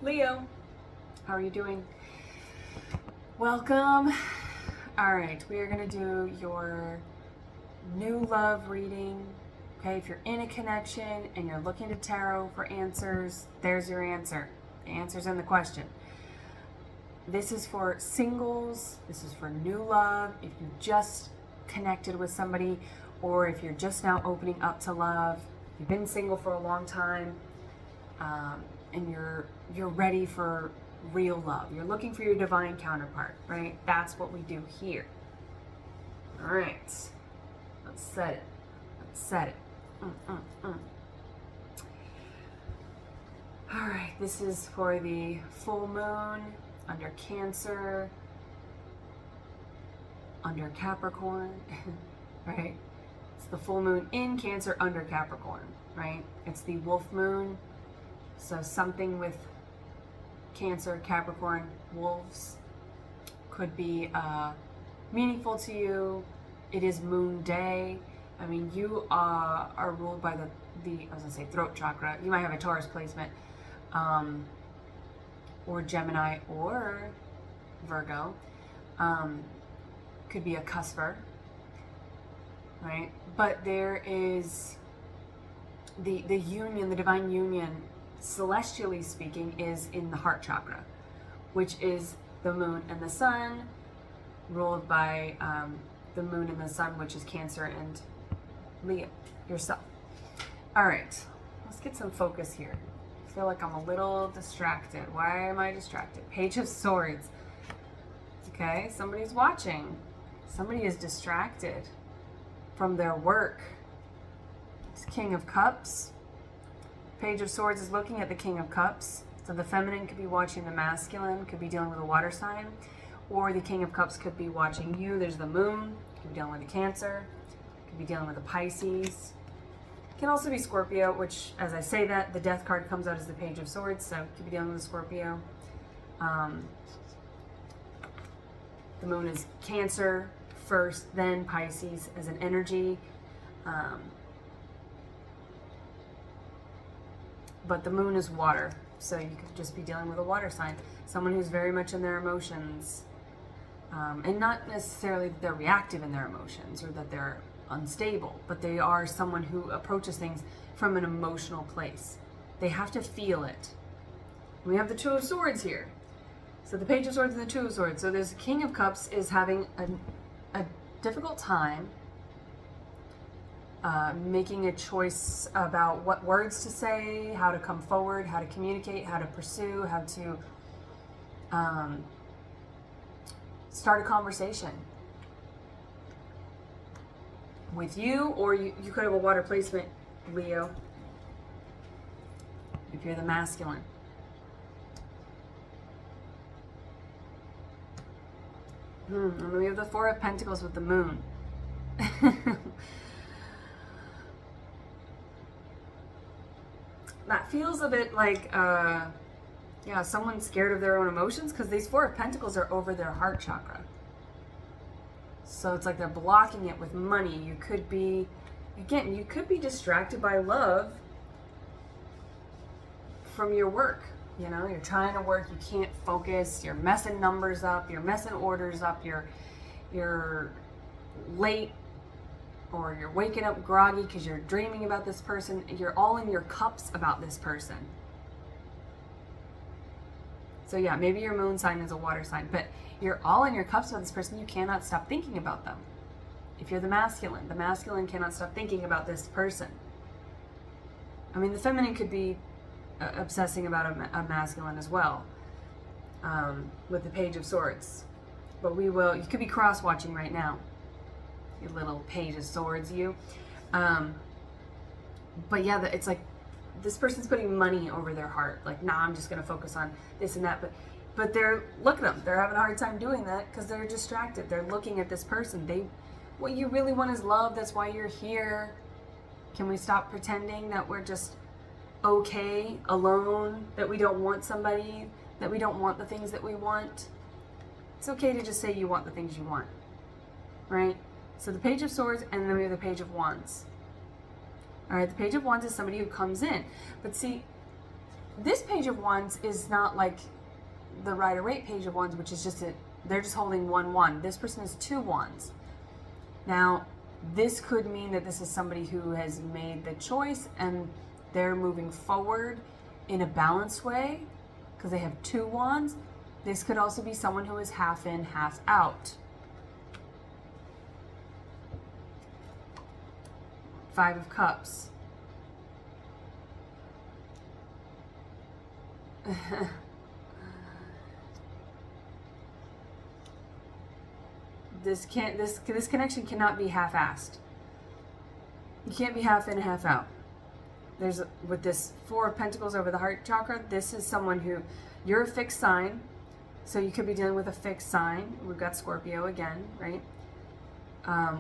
Leo, how are you doing? Welcome. All right, we are going to do your new love reading. Okay, if you're in a connection and you're looking to tarot for answers, there's your answer. The answer's in the question. This is for singles. This is for new love. If you just connected with somebody, or if you're just now opening up to love, you've been single for a long time, and you're ready for real love. You're looking for your divine counterpart, right? That's what we do here. All right, let's set it. Let's set it. All right, this is for the full moon under Cancer, under Capricorn, right? It's the full moon in Cancer under Capricorn, right? It's the wolf moon. So something with Cancer, Capricorn, wolves could be meaningful to you. It is moon day. I mean, you are ruled by the I was gonna say throat chakra. You might have a Taurus placement, or Gemini or Virgo. Could be a cusper, right? But there is the union, the divine union, celestially speaking, is in the heart chakra, which is the moon and the sun, ruled by the moon and the sun, which is Cancer and Leo, yourself. All right, let's get some focus here. I feel like I'm a little distracted. Why am I distracted? Page of Swords. Okay, somebody's watching. Somebody is distracted from their work. It's King of Cups. Page of Swords is looking at the King of Cups. So the feminine could be watching the masculine, could be dealing with a water sign, or the King of Cups could be watching you. There's the moon, could be dealing with a Cancer, could be dealing with a Pisces. Can also be Scorpio, which, as I say that, the Death card comes out as the Page of Swords, so could be dealing with a Scorpio. The moon is Cancer first, then Pisces as an energy. But the moon is water, so you could just be dealing with a water sign. Someone who's very much in their emotions, and not necessarily that they're reactive in their emotions or that they're unstable, but they are someone who approaches things from an emotional place. They have to feel it. We have the Two of Swords here. So the Page of Swords and the Two of Swords. So this King of Cups is having a difficult time making a choice about what words to say, how to come forward, how to communicate, how to pursue, how to start a conversation with you, or you could have a water placement, Leo, if you're the masculine. And then we have the Four of Pentacles with the moon. That feels a bit like, someone's scared of their own emotions, because these Four of Pentacles are over their heart chakra. So it's like they're blocking it with money. You could be, again, you could be distracted by love from your work. You know, you're trying to work, you can't focus, you're messing numbers up, you're messing orders up, you're late, or you're waking up groggy because you're dreaming about this person. You're all in your cups about this person. So yeah, maybe your moon sign is a water sign, but you're all in your cups about this person. You cannot stop thinking about them. If you're the masculine cannot stop thinking about this person. I mean, the feminine could be obsessing about a masculine as well, with the Page of Swords. But you could be cross-watching right now. You little Page of Swords, you. But yeah, it's like this person's putting money over their heart. Like, nah, I'm just going to focus on this and that. But look at them. They're having a hard time doing that because they're distracted. They're looking at this person. What you really want is love. That's why you're here. Can we stop pretending that we're just okay alone, that we don't want somebody, that we don't want the things that we want? It's okay to just say you want the things you want, right? So the Page of Swords, and then we have the Page of Wands. All right, the Page of Wands is somebody who comes in. But see, this Page of Wands is not like the Rider-Waite Page of Wands, which is just they're just holding one wand. This person has two wands. Now, this could mean that this is somebody who has made the choice and they're moving forward in a balanced way because they have two wands. This could also be someone who is half in, half out. Five of Cups. This connection cannot be half-assed. You can't be half in, half out. There's, with this Four of Pentacles over the heart chakra, this is someone who, you're a fixed sign, so you could be dealing with a fixed sign. We've got Scorpio again, right?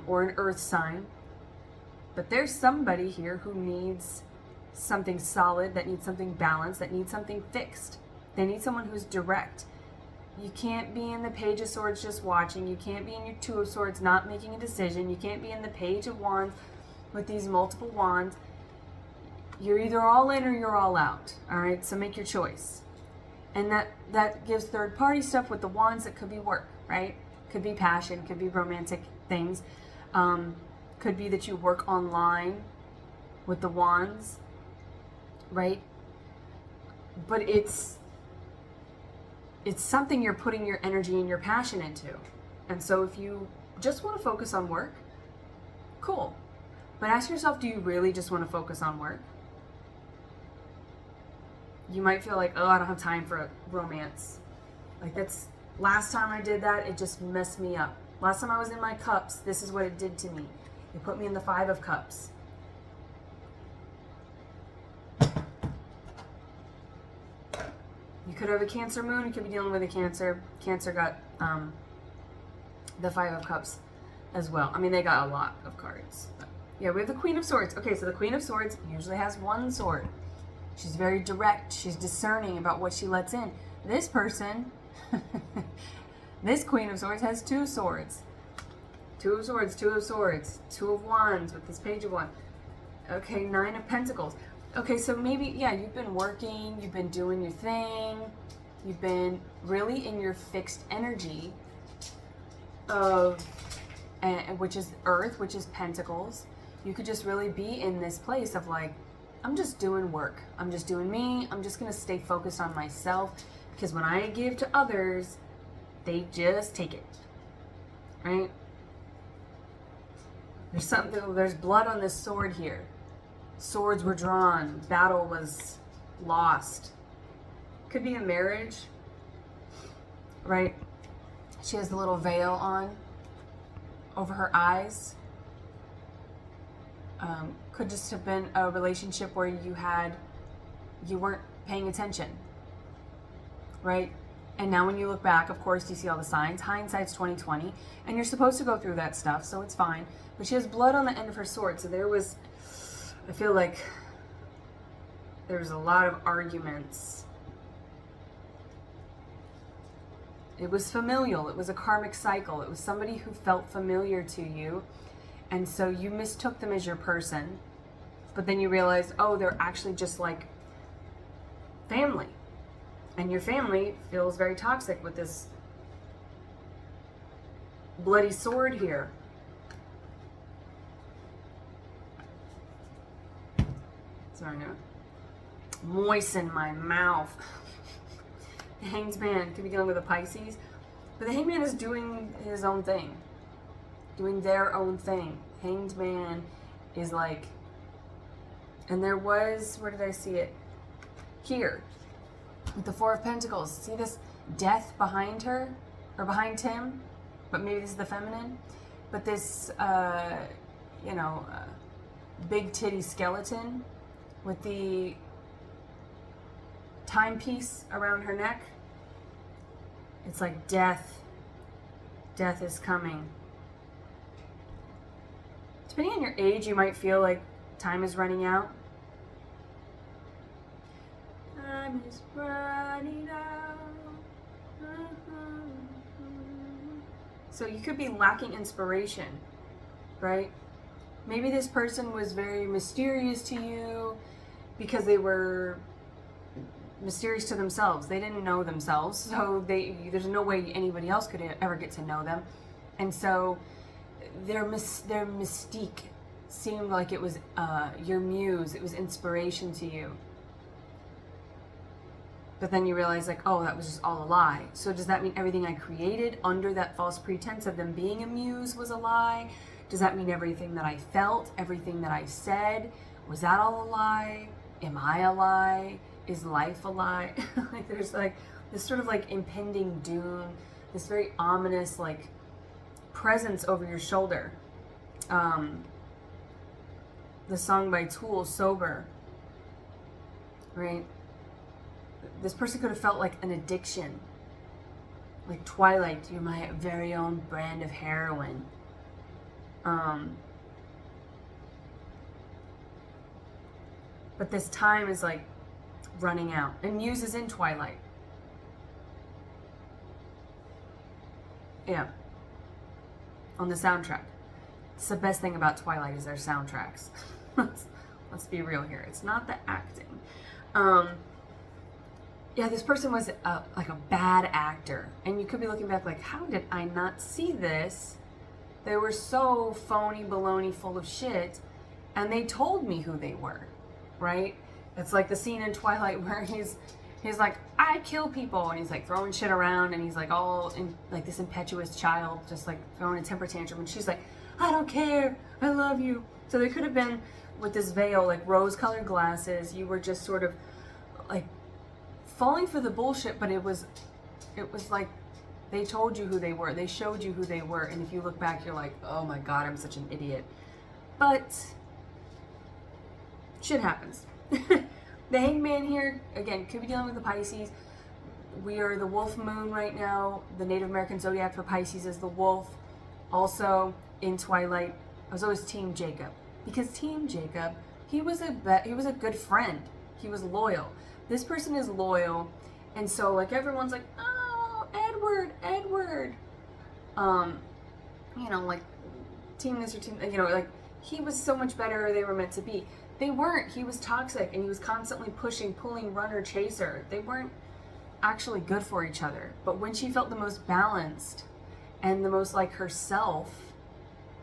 Or an earth sign. But there's somebody here who needs something solid, that needs something balanced, that needs something fixed. They need someone who's direct. You can't be in the Page of Swords just watching. You can't be in your Two of Swords not making a decision. You can't be in the Page of Wands with these multiple wands. You're either all in or you're all out. All right, so make your choice. And that gives third party stuff with the wands. That could be work, right? Could be passion, could be romantic things. Could be that you work online with the wands, right? But it's something you're putting your energy and your passion into. And so if you just want to focus on work, cool. But ask yourself, do you really just want to focus on work? You might feel like, oh, I don't have time for a romance. Like, that's, last time I did that, it just messed me up. Last time I was in my cups, this is what it did to me. It put me in the Five of Cups. You could have a Cancer moon. You could be dealing with a Cancer. Cancer got the Five of Cups as well. I mean, they got a lot of cards. But yeah, we have the Queen of Swords. Okay, so the Queen of Swords usually has one sword. She's very direct. She's discerning about what she lets in. This person, this Queen of Swords has two swords. Two of Swords, Two of Swords, Two of Wands with this Page of Wands. Okay, Nine of Pentacles. Okay, so maybe, yeah, you've been working, you've been doing your thing, you've been really in your fixed energy of, which is Earth, which is Pentacles. You could just really be in this place of like, I'm just doing work. I'm just doing me. I'm just going to stay focused on myself, because when I give to others, they just take it, right? There's blood on this sword here. Swords were drawn. Battle was lost. Could be a marriage, right? She has the little veil on over her eyes. Could just have been a relationship where you weren't paying attention, right? And now when you look back, of course, you see all the signs. Hindsight's 20/20, and you're supposed to go through that stuff, so it's fine. But she has blood on the end of her sword, so there was, I feel like there was a lot of arguments. It was familial. It was a karmic cycle. It was somebody who felt familiar to you, and so you mistook them as your person, but then you realized, oh, they're actually just like family. And your family feels very toxic with this bloody sword here. Sorry, no. Moisten my mouth. The Hanged Man could be dealing with a Pisces, but the Hanged Man is doing his own thing, doing their own thing. Hanged Man is like, and there was, where did I see it? Here, with the Four of Pentacles. See this death behind her, or behind him, but maybe this is the feminine. But this, big titty skeleton with the timepiece around her neck. It's like death. Death is coming. Depending on your age, you might feel like time is running out. Time is running out. So you could be lacking inspiration, right? Maybe this person was very mysterious to you because they were mysterious to themselves. They didn't know themselves, so there's no way anybody else could ever get to know them. And so their mystique seemed like it was your muse, it was inspiration to you. But then you realize, like, oh, that was just all a lie. So does that mean everything I created under that false pretense of them being a muse was a lie? Does that mean everything that I felt, everything that I said, was that all a lie? Am I a lie? Is life a lie? Like, there's like this sort of like impending doom, this very ominous like presence over your shoulder. The song by Tool, Sober, right? This person could have felt like an addiction. Like, Twilight, you're my very own brand of heroin. But this time is like running out. And Muse is in Twilight. Yeah. On the soundtrack. It's the best thing about Twilight is their soundtracks. Let's be real here. It's not the acting. Yeah, this person was like a bad actor. And you could be looking back like, how did I not see this? They were so phony, baloney, full of shit. And they told me who they were, right? It's like the scene in Twilight where he's like, I kill people. And he's like throwing shit around. And he's like all in like this impetuous child, just like throwing a temper tantrum. And she's like, I don't care. I love you. So they could have been with this veil, like rose-colored glasses. You were just sort of like falling for the bullshit, but it was like they told you who they were. They showed you who they were. And if you look back, you're like, oh my God, I'm such an idiot. But shit happens. The Hangman here, again, could be dealing with the Pisces. We are the wolf moon right now. The Native American zodiac for Pisces is the wolf. Also in Twilight, I was always Team Jacob. Because Team Jacob, he was a good friend. He was loyal. This person is loyal. And so like everyone's like, oh, Edward. You know, like team this or team, you know, like he was so much better, they were meant to be. They weren't. He was toxic and he was constantly pushing, pulling, runner, chaser. They weren't actually good for each other. But when she felt the most balanced and the most like herself,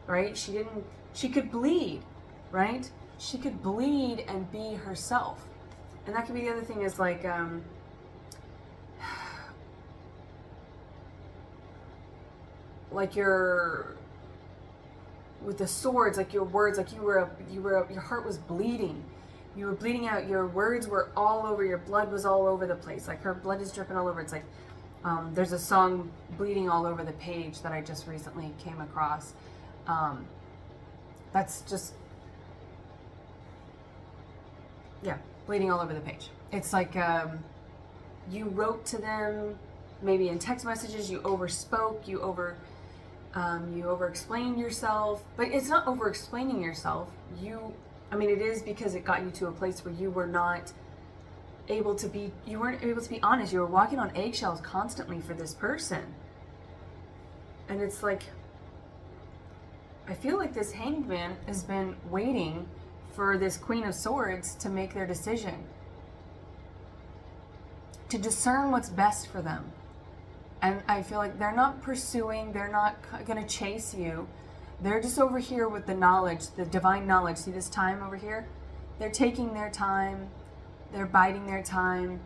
right? She could bleed, right? She could bleed and be herself. And that could be the other thing is like, like your, with the swords, like your words, like your heart was bleeding. You were bleeding out. Your words were all over. Your blood was all over the place. Like her blood is dripping all over. It's like, there's a song, Bleeding All Over the Page, that I just recently came across. That's just, yeah, bleeding all over the page. It's like, you wrote to them, maybe in text messages, you overspoke, you over-explained yourself, but it's not over-explaining yourself. It is because it got you to a place where you weren't able to be honest. You were walking on eggshells constantly for this person. And it's like, I feel like this Hanged Man has been waiting for this Queen of Swords to make their decision, to discern what's best for them. And I feel like they're not pursuing, they're not going to chase you. They're just over here with the knowledge, the divine knowledge. See this time over here? They're taking their time. They're biding their time.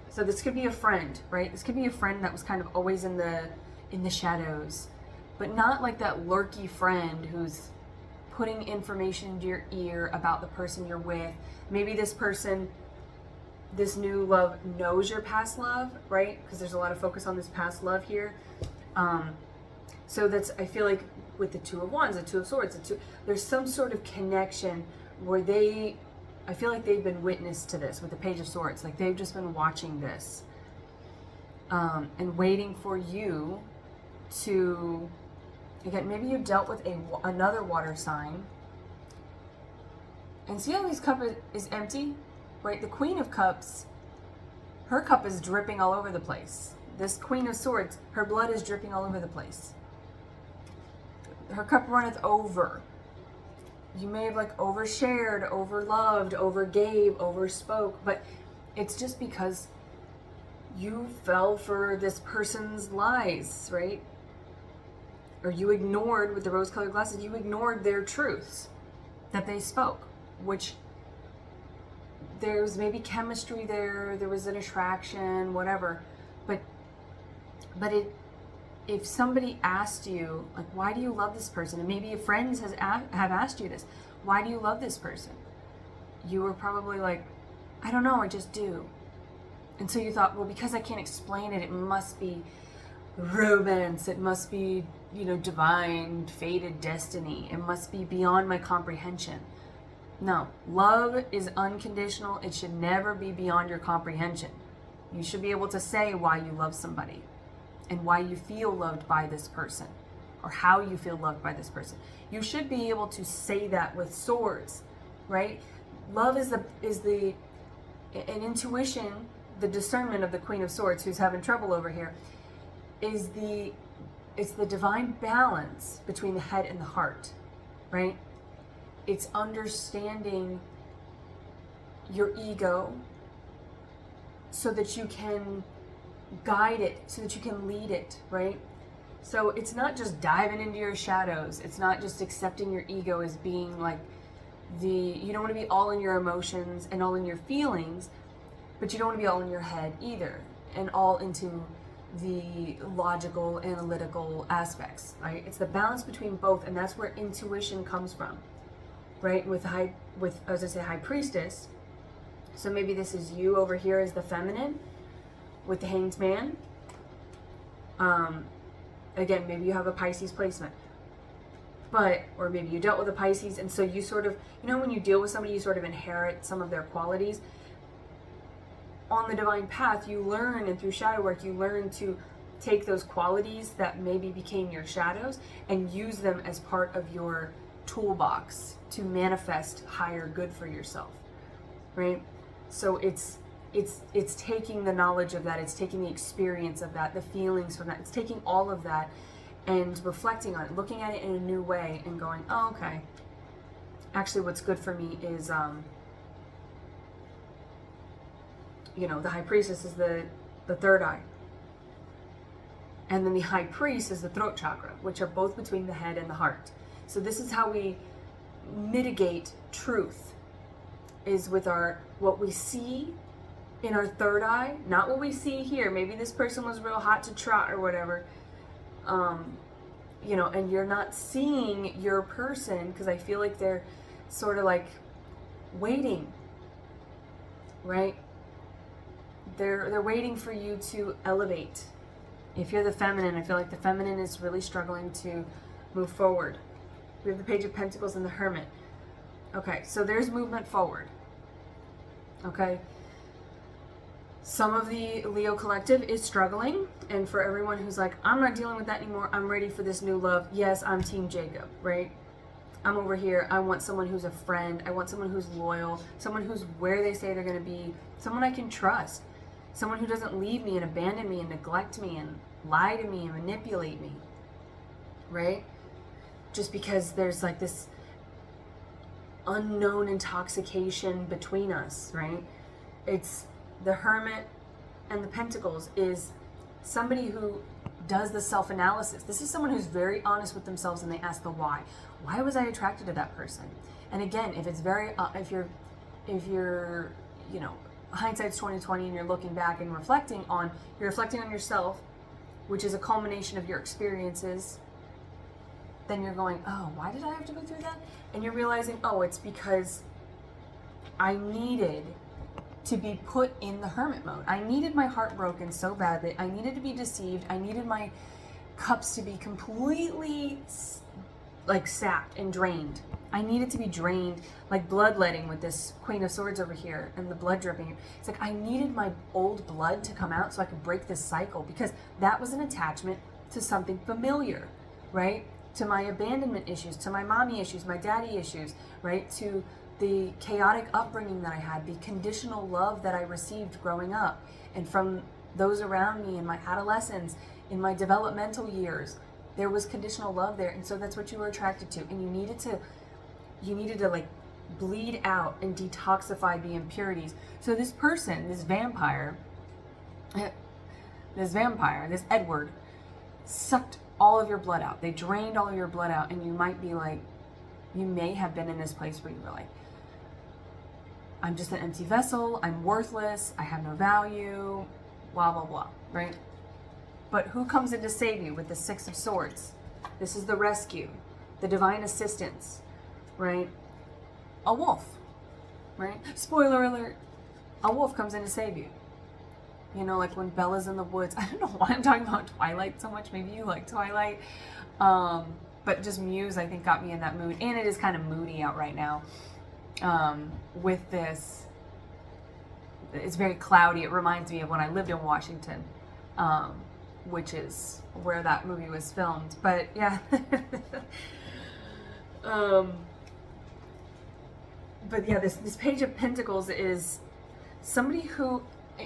So this could be a friend, right? This could be a friend that was kind of always in the shadows, but not like that lurky friend who's putting information into your ear about the person you're with. Maybe this person, this new love, knows your past love, right? Because there's a lot of focus on this past love here. So that's, I feel like with the Two of Wands, the Two of Swords, there's some sort of connection where I feel like they've been witness to this with the Page of Swords. Like they've just been watching this and waiting for you to, again, maybe you dealt with another water sign. And see how this cup is empty? Right, the Queen of Cups, her cup is dripping all over the place. This Queen of Swords, her blood is dripping all over the place. Her cup runneth over. You may have like overshared, overloved, overgave, overspoke, but it's just because you fell for this person's lies, right? Or you ignored, with the rose-colored glasses, you ignored their truths that they spoke, which there's maybe chemistry there was an attraction, whatever, but if somebody asked you, like, why do you love this person, and maybe your friends have asked you this, why do you love this person, you were probably like, I don't know, I just do. And so you thought, well, because I can't explain it, it must be romance, it must be, divine, fated destiny, it must be beyond my comprehension. No, love is unconditional. It should never be beyond your comprehension. You should be able to say why you love somebody and why you feel loved by this person, or how you feel loved by this person. You should be able to say that with swords, right? Love is an intuition, the discernment of the Queen of Swords, who's having trouble over here, it's the divine balance between the head and the heart, right? It's understanding your ego so that you can guide it, so that you can lead it, right? So it's not just diving into your shadows. It's not just accepting your ego as being like you don't want to be all in your emotions and all in your feelings, but you don't want to be all in your head either, and all into the logical, analytical aspects, right? It's the balance between both, and that's where intuition comes from, right? With high priestess. So maybe this is you over here as the feminine with the Hanged Man. Again, maybe you have a Pisces placement, or maybe you dealt with a Pisces, and so you sort of, when you deal with somebody, you sort of inherit some of their qualities. On the divine path, you learn, and through shadow work, you learn to take those qualities that maybe became your shadows and use them as part of your toolbox to manifest higher good for yourself, right? So it's taking the knowledge of that, it's taking the experience of that, the feelings from that, it's taking all of that and reflecting on it, looking at it in a new way and going, oh, okay, actually what's good for me is, the High Priestess is the third eye. And then the High Priest is the throat chakra, which are both between the head and the heart. So this is how we mitigate truth, is with what we see in our third eye, not what we see here. Maybe this person was real hot to trot or whatever, and you're not seeing your person because I feel like they're sort of like waiting, right? They're waiting for you to elevate. If you're the feminine, I feel like the feminine is really struggling to move forward. We have the Page of Pentacles and the Hermit. Okay, so there's movement forward. Okay. Some of the Leo collective is struggling, and for everyone who's like, I'm not dealing with that anymore, I'm ready for this new love. Yes, I'm Team Jacob, right? I'm over here. I want someone who's a friend. I want someone who's loyal, someone who's where they say they're going to be, someone I can trust, someone who doesn't leave me and abandon me and neglect me and lie to me and manipulate me, right? Just because there's like this unknown intoxication between us, right? It's the Hermit and the Pentacles is somebody who does the self-analysis. This is someone who's very honest with themselves, and they ask the why. Why was I attracted to that person? And again, if it's very, if you're, hindsight's 20/20, and you're looking back and reflecting on yourself, which is a culmination of your experiences, then you're going, oh, why did I have to go through that? And you're realizing, oh, it's because I needed to be put in the hermit mode. I needed my heart broken so badly. I needed to be deceived. I needed my cups to be completely sapped and drained. I needed to be drained, like bloodletting with this Queen of Swords over here and the blood dripping. It's like I needed my old blood to come out so I could break this cycle, because that was an attachment to something familiar, right? To my abandonment issues, to my mommy issues, my daddy issues, right? To the chaotic upbringing that I had, the conditional love that I received growing up, and from those around me in my adolescence, in my developmental years, there was conditional love there. And so that's what you were attracted to. And you needed to like bleed out and detoxify the impurities. So this person, this vampire, this Edward, sucked all of your blood out. They drained all of your blood out, and you might be like, you may have been in this place where you were like, I'm just an empty vessel, I'm worthless, I have no value, blah, blah, blah, right? But who comes in to save you with the Six of Swords? This is the rescue, the divine assistance, right? A wolf, right? Spoiler alert, a wolf comes in to save you. You know, like when Bella's in the woods. I don't know why I'm talking about Twilight so much. Maybe you like Twilight. But just Muse, I think, got me in that mood. And it is kind of moody out right now. With this, it's very cloudy. It reminds me of when I lived in Washington, which is where that movie was filmed. But yeah. But yeah, this Page of Pentacles is somebody who,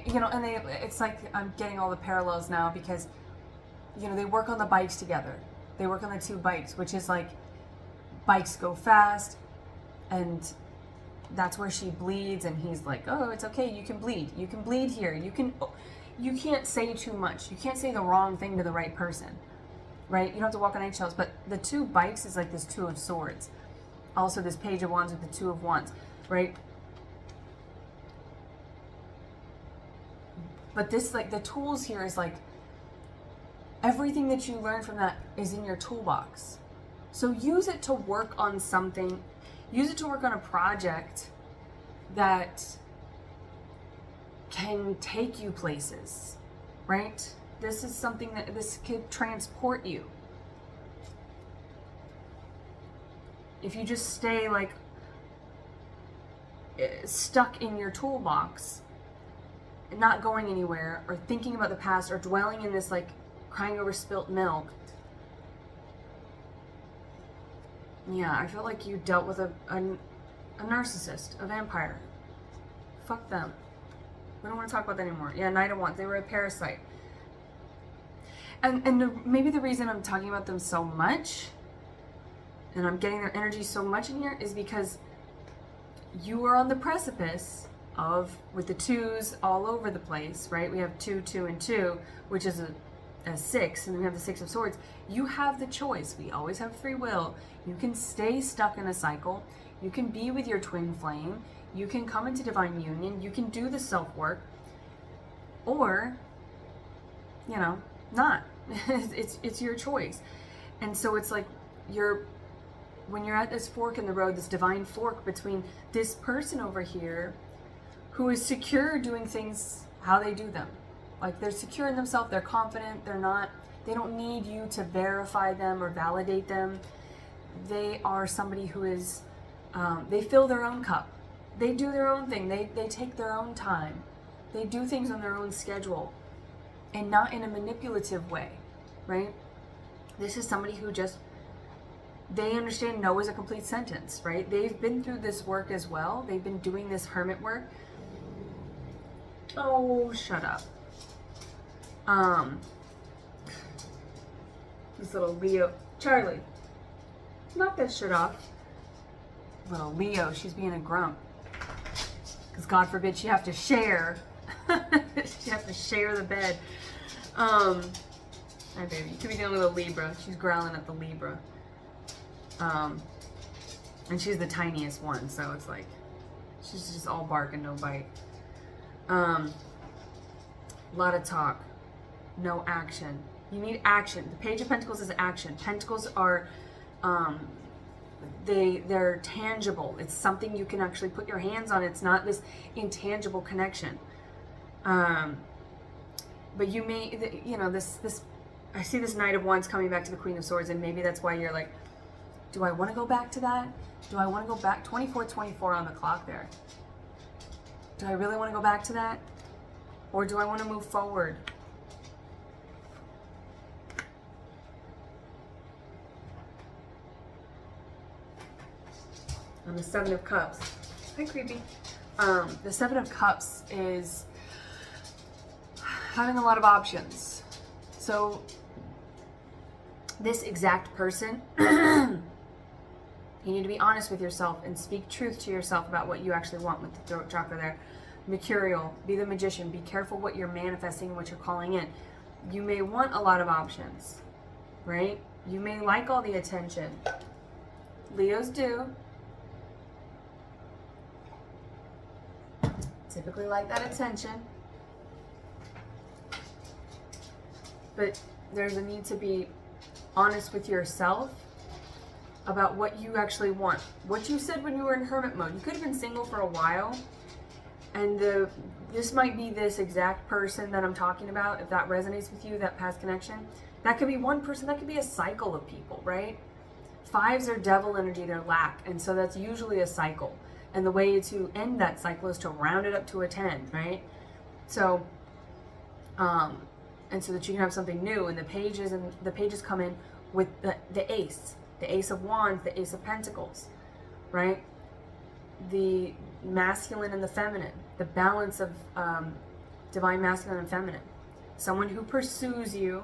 you know, and it's like I'm getting all the parallels now because, you know, they work on the bikes together. They work on the two bikes, which is like bikes go fast, and that's where she bleeds, and he's like, oh, it's okay, you can bleed. You can bleed here. You can't say too much. You can't say the wrong thing to the right person, right? You don't have to walk on eggshells. But the two bikes is like this Two of Swords. Also this Page of Wands with the Two of Wands, right? But this, like, the tools here is like everything that you learn from that is in your toolbox. So use it to work on something. Use it to work on a project that can take you places, right? This is something that this could transport you. If you just stay like stuck in your toolbox, not going anywhere, or thinking about the past, or dwelling in this like crying over spilt milk, yeah, I feel like you dealt with a narcissist, a vampire. Fuck them. We don't want to talk about that anymore. Yeah, Knight of Wands. They were a parasite. And maybe the reason I'm talking about them so much, and I'm getting their energy so much in here, is because you are on the precipice of, with the twos all over the place, right? We have 2, 2, and 2, which is a 6, and then we have the Six of Swords. You have the choice. We always have free will. You can stay stuck in a cycle. You can be with your twin flame. You can come into divine union. You can do the self-work. Or, you know, not. It's your choice. And so it's like when you're at this fork in the road, this divine fork between this person over here who is secure doing things how they do them. Like, they're secure in themselves, they're confident, they don't need you to verify them or validate them. They are somebody who is, they fill their own cup. They do their own thing. They take their own time. They do things on their own schedule and not in a manipulative way, right? This is somebody who just, they understand no is a complete sentence, right? They've been through this work as well. They've been doing this hermit work. Oh, shut up. This little Leo, Charlie, knock that shit off. Little Leo, she's being a grump. Because God forbid she have to share. She have to share the bed. Hi baby, you could be dealing with a Libra. She's growling at the Libra. And she's the tiniest one, so it's like, she's just all bark and no bite. A lot of talk, no action. You need action. The Page of Pentacles is action. Pentacles are, they're tangible. It's something you can actually put your hands on. It's not this intangible connection. But you may, you know, this, I see this Knight of Wands coming back to the Queen of Swords, and maybe that's why you're like, do I want to go back to that? Do I want to go back? 24:24 on the clock there. Do I really want to go back to that? Or do I want to move forward? On the Seven of Cups. Hi, creepy. The Seven of Cups is having a lot of options. So this exact person You need to be honest with yourself and speak truth to yourself about what you actually want with the throat chakra there. Mercurial, be the magician. Be careful what you're manifesting, what you're calling in. You may want a lot of options, right? You may like all the attention. Leos do. Typically like that attention. But there's a need to be honest with yourself about what you actually want. What you said when you were in hermit mode. You could have been single for a while, and this might be this exact person that I'm talking about. If that resonates with you, that past connection, that could be one person. That could be a cycle of people, right? Fives are devil energy, they're lack, and so that's usually a cycle. And the way to end that cycle is to round it up to a 10, right? So, and so that you can have something new. And the pages come in with the ace of wands, the ace of pentacles, right? The masculine and the feminine, the balance of divine masculine and feminine. Someone who pursues you.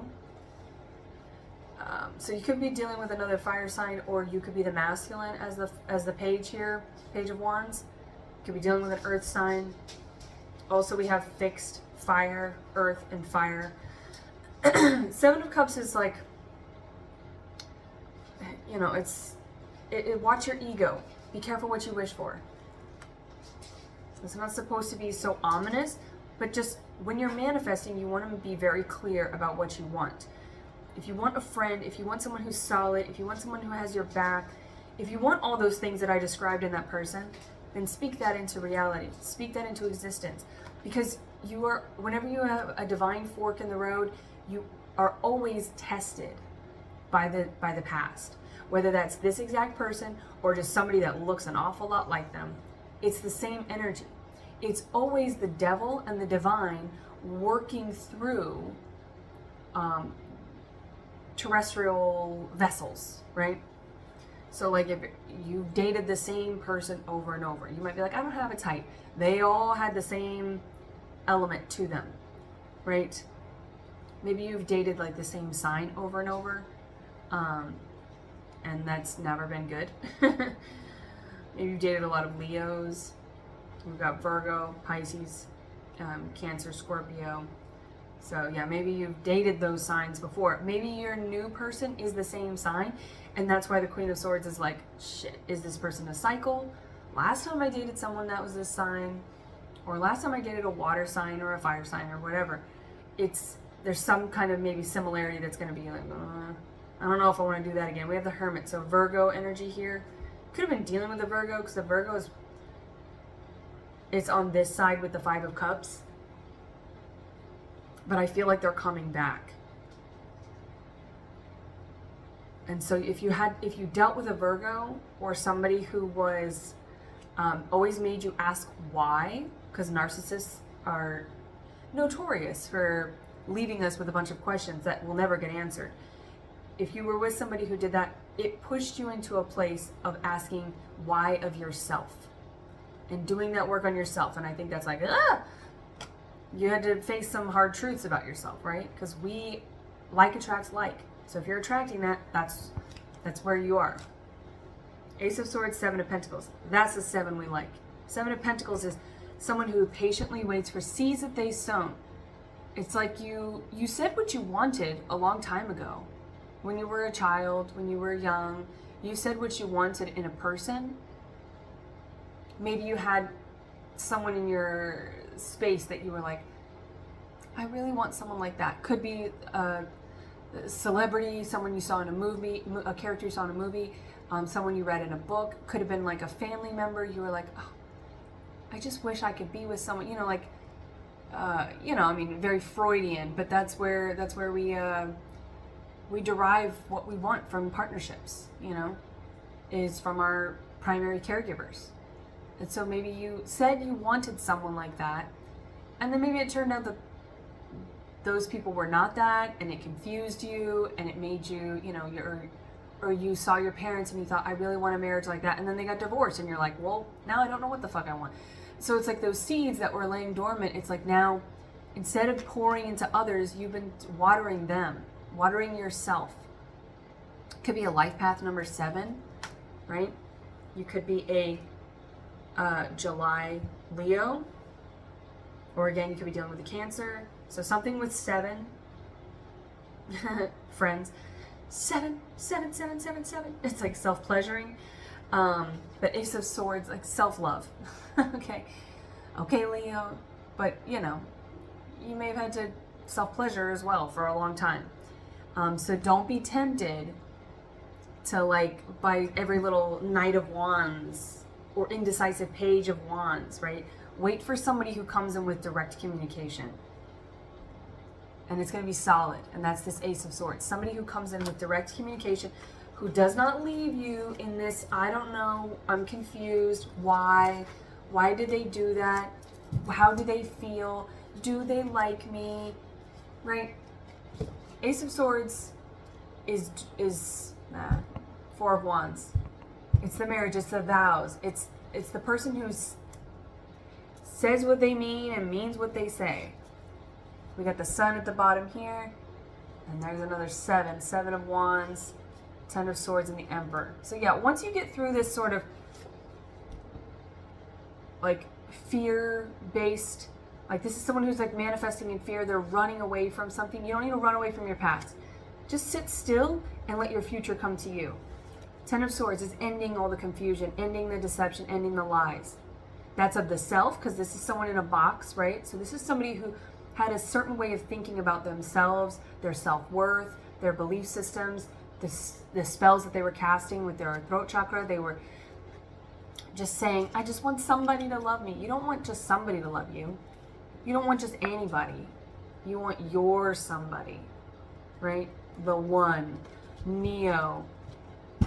So you could be dealing with another fire sign, or you could be the masculine as the page here, page of wands. You could be dealing with an earth sign. Also, we have fixed fire, earth, and fire. Seven of Cups is like, you know, watch your ego. Be careful what you wish for. It's not supposed to be so ominous, but just when you're manifesting, you want to be very clear about what you want. If you want a friend, if you want someone who's solid, if you want someone who has your back, if you want all those things that I described in that person, then speak that into reality. Speak that into existence. Because whenever you have a divine fork in the road, you are always tested by the past. Whether that's this exact person or just somebody that looks an awful lot like them, it's the same energy. It's always the devil and the divine working through terrestrial vessels, right? So like if you dated the same person over and over, you might be like, I don't have a type. They all had the same element to them, right? Maybe you've dated like the same sign over and over, and that's never been good. Maybe you've dated a lot of Leos. We've got Virgo, Pisces, Cancer, Scorpio. So yeah, maybe you've dated those signs before. Maybe your new person is the same sign, and that's why the Queen of Swords is like, shit, is this person a cycle? Last time I dated someone that was this sign, or last time I dated a water sign or a fire sign or whatever, there's some kind of maybe similarity that's going to be like, I don't know if I want to do that again. We have the Hermit, so Virgo energy here. Could have been dealing with the Virgo, because the Virgo it's on this side with the Five of Cups. But I feel like they're coming back. And so if you dealt with a Virgo, or somebody who was always made you ask why, because narcissists are notorious for leaving us with a bunch of questions that will never get answered. If you were with somebody who did that, it pushed you into a place of asking why of yourself and doing that work on yourself. And I think that's like, you had to face some hard truths about yourself, right? Because like attracts like. So if you're attracting that, that's where you are. Ace of Swords, Seven of Pentacles. That's the seven we like. Seven of Pentacles is someone who patiently waits for seeds that they sown. It's like you said what you wanted a long time ago. When you were a child, when you were young, you said what you wanted in a person. Maybe you had someone in your space that you were like, I really want someone like that. Could be a celebrity, someone you saw in a movie, a character you saw in a movie, someone you read in a book. Could have been like a family member. You were like, oh, I just wish I could be with someone, I mean, very Freudian, but that's where we derive what we want from partnerships, is from our primary caregivers. And so maybe you said you wanted someone like that, and then maybe it turned out that those people were not that, and it confused you, and it made you, or you saw your parents and you thought, I really want a marriage like that, and then they got divorced, and you're like, well, now I don't know what the fuck I want. So it's like those seeds that were laying dormant, it's like now, instead of pouring into others, you've been watering them, watering yourself. Could be a life path number 7, right? You could be a July Leo, or again, you could be dealing with a Cancer. So something with 7. Friends, 7, 7, 7, 7, 7. It's like self-pleasuring. But Ace of Swords, like self-love. Okay, Leo, but you know, you may have had to self-pleasure as well for a long time. So don't be tempted to like buy every little Knight of Wands or indecisive Page of Wands, right? Wait for somebody who comes in with direct communication. And it's going to be solid. And that's this Ace of Swords. Somebody who comes in with direct communication, who does not leave you in this, I don't know, I'm confused, why did they do that? How do they feel? Do they like me? Right? Ace of Swords is 4 of Wands. It's the marriage, it's the vows. It's the person who says what they mean and means what they say. We got the Sun at the bottom here, and there's another 7 of Wands, 10 of Swords, and the Emperor. So yeah, once you get through this sort of like fear-based, like this is someone who's like manifesting in fear, they're running away from something. You don't need to run away from your past. Just sit still and let your future come to you. 10 of Swords is ending all the confusion, ending the deception, ending the lies. That's of the self, because this is someone in a box, right? So this is somebody who had a certain way of thinking about themselves, their self-worth, their belief systems, the spells that they were casting with their throat chakra. They were just saying, I just want somebody to love me. You don't want just somebody to love you. You don't want just anybody. You want your somebody, right? The One, Neo,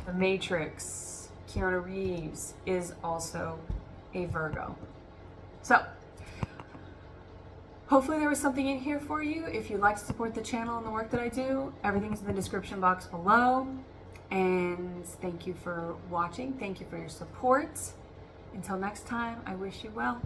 The Matrix, Keanu Reeves is also a Virgo. So, hopefully there was something in here for you. If you'd like to support the channel and the work that I do, everything's in the description box below. And thank you for watching. Thank you for your support. Until next time, I wish you well.